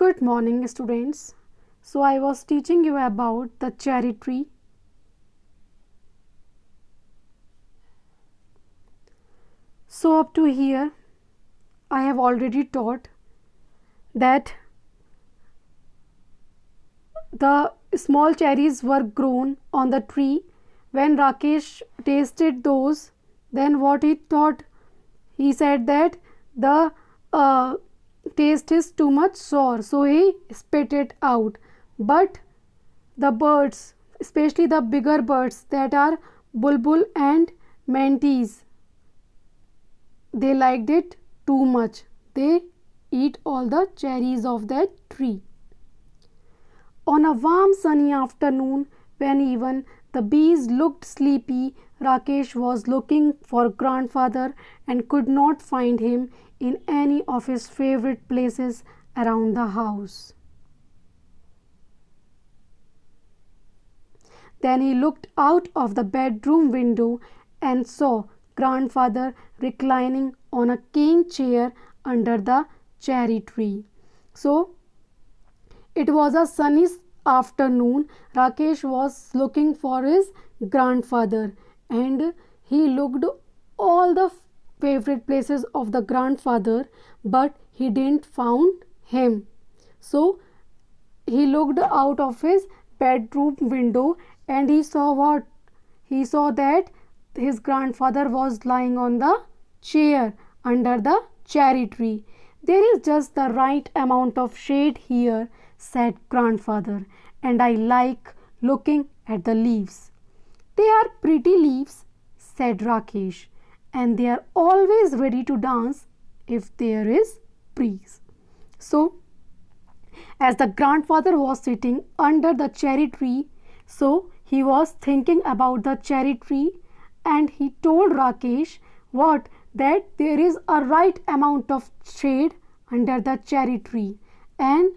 Good morning, students. So, I was teaching you about the cherry tree. So, up to here, I have already taught that the small cherries were grown on the tree. When Rakesh tasted those, then what he thought? He said that the taste is too much sour, so he spit it out. But the birds, especially the bigger birds that are bulbul and mantis, they liked it too much. They eat all the cherries of that tree. On a warm sunny afternoon, when even the bees looked sleepy, Rakesh was looking for grandfather and could not find him in any of his favorite places around the house. Then he looked out of the bedroom window and saw grandfather reclining on a cane chair under the cherry tree. So, it was a sunny afternoon. Rakesh was looking for his grandfather and he looked all the favorite places of the grandfather, but he didn't found him. So he looked out of his bedroom window and he saw what? He saw that his grandfather was lying on the chair under the cherry tree. There is just the right amount of shade here, said grandfather, and I like looking at the leaves. They are pretty leaves, said Rakesh, and they are always ready to dance if there is breeze. So, as the grandfather was sitting under the cherry tree, so he was thinking about the cherry tree and he told Rakesh what? That there is a right amount of shade under the cherry tree and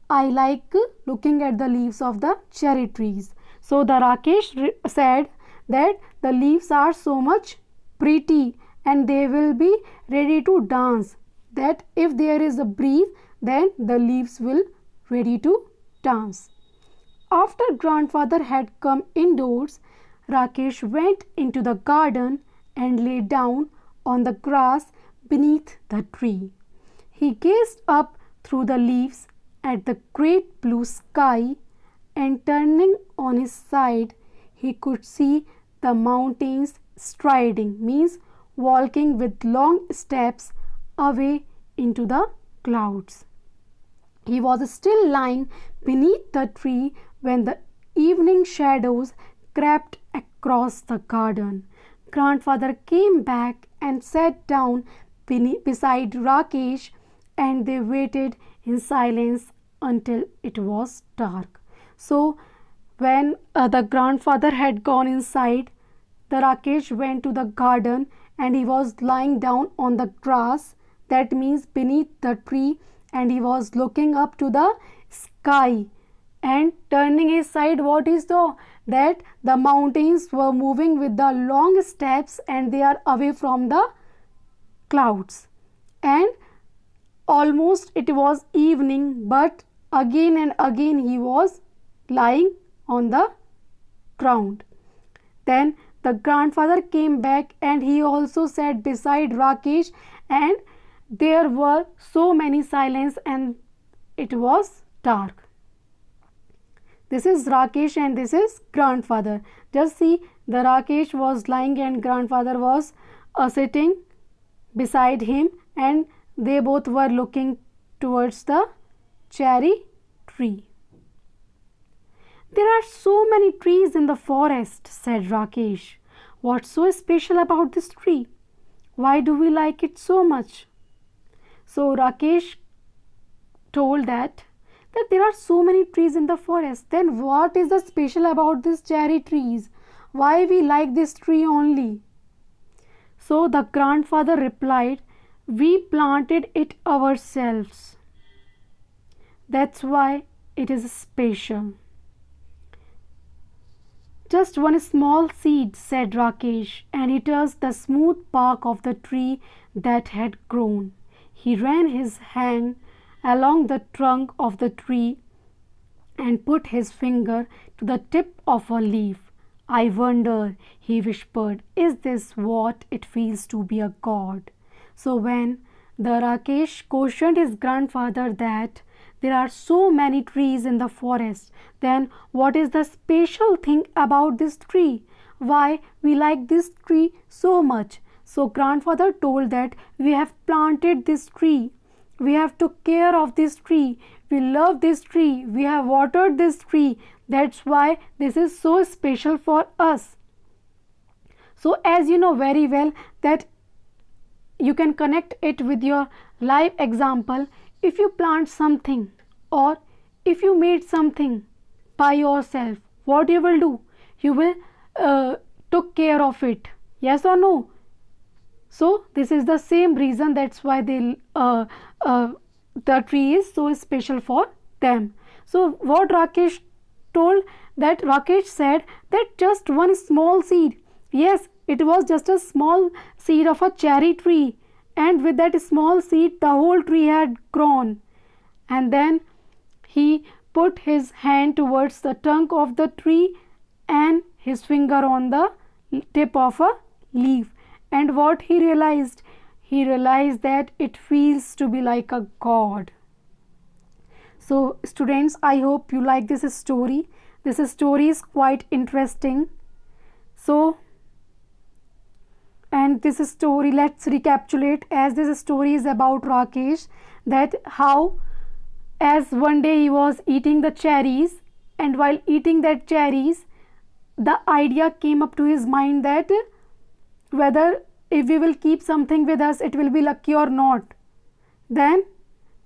I like looking at the leaves of the cherry trees. So the Rakesh said that the leaves are so much pretty and they will be ready to dance. That if there is a breeze, then the leaves will ready to dance. After grandfather had come indoors, Rakesh went into the garden and lay down on the grass beneath the tree. He gazed up through the leaves at the great blue sky and turning on his side he could see the mountains striding, means walking with long steps away into the clouds. He was still lying beneath the tree when the evening shadows crept across the garden. Grandfather came back and sat down beside Rakesh and they waited in silence until it was dark. So, when the grandfather had gone inside, the Rakesh went to the garden and he was lying down on the grass, that means beneath the tree, and he was looking up to the sky and turning his side. What he saw? That the mountains were moving with the long steps and they are away from the clouds, and almost it was evening, but again and again he was lying on the ground. Then the grandfather came back and he also sat beside Rakesh and there were so many silence and it was dark. This is Rakesh and this is grandfather. Just see, the Rakesh was lying and grandfather was sitting beside him and they both were looking towards the cherry tree. There are so many trees in the forest, said Rakesh. What's so special about this tree? Why do we like it so much? So Rakesh told that there are so many trees in the forest. Then what is the special about these cherry trees? Why we like this tree only? So the grandfather replied, we planted it ourselves. That's why it is special. Just one small seed, said Rakesh, and he touched the smooth bark of the tree that had grown. He ran his hand along the trunk of the tree and put his finger to the tip of a leaf. I wonder, he whispered, is this what it feels to be a god? So when the Rakesh questioned his grandfather that there are so many trees in the forest, then what is the special thing about this tree? Why we like this tree so much? So grandfather told that we have planted this tree. We have took care of this tree. We love this tree. We have watered this tree. That's why this is so special for us. So as you know very well that you can connect it with your live example. If you plant something or if you made something by yourself, what you will do? You will took care of it. Yes or no? So this is the same reason, that's why the tree is so special for them. So what Rakesh told, that Rakesh said that just one small seed. Yes, it was just a small seed of a cherry tree, and with that small seed the whole tree had grown. And then he put his hand towards the trunk of the tree and his finger on the tip of a leaf. And what he realized? He realized that it feels to be like a god. So students, I hope you like this story. This story is quite interesting. So, and this story, let's recapitulate, as this story is about Rakesh, that how as one day he was eating the cherries, and while eating that cherries the idea came up to his mind that whether if we will keep something with us it will be lucky or not. Then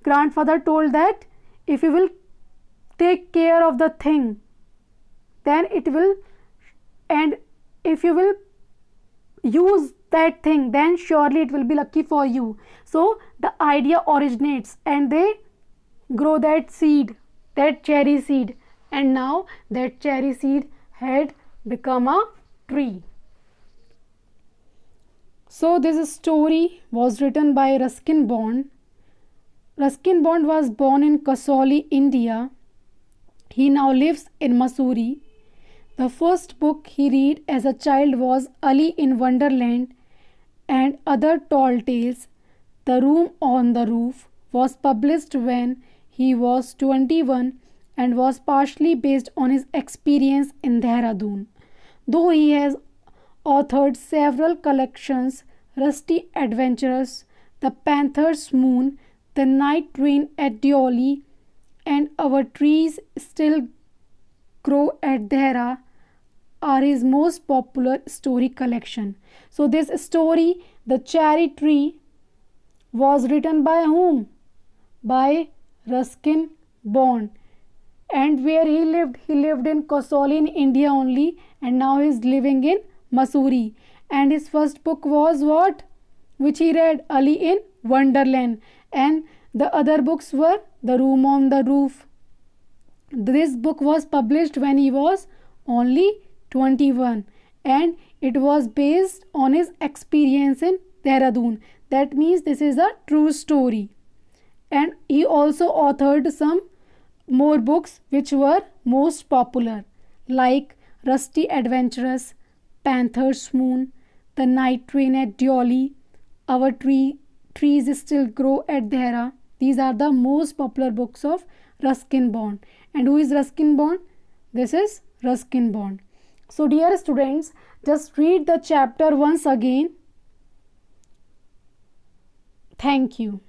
grandfather told that if you will take care of the thing, then it will, and if you will use that thing, then surely it will be lucky for you. So the idea originates and they grow that seed, that cherry seed, and now that cherry seed had become a tree. So this story was written by Ruskin Bond. Ruskin Bond was born in Kasauli, India. He now lives in Missouri. The first book he read as a child was Ali in Wonderland and Other Tall Tales. The Room on the Roof was published when he was 21 and was partially based on his experience in Dehradun. Though he has authored several collections, Rusty Adventures, The Panther's Moon, The Night Train at Deoli, and Our Trees Still Grow at Dehra are his most popular story collection. So this story, The Cherry Tree, was written by whom? By Ruskin Bond. And where he lived in Kasauli in India only, and now he is living in Missouri. And his first book was what? Which he read? Ali in Wonderland. And the other books were The Room on the Roof. This book was published when he was only 21 and it was based on his experience in Dehradun. That means this is a true story. And he also authored some more books which were most popular, like Rusty Adventures, Panther's Moon, The Night Train at Deoli, Our Trees Still Grow at Dehra. These are the most popular books of Ruskin Bond. And who is Ruskin Bond? This is Ruskin Bond. So dear students, just read the chapter once again. Thank you.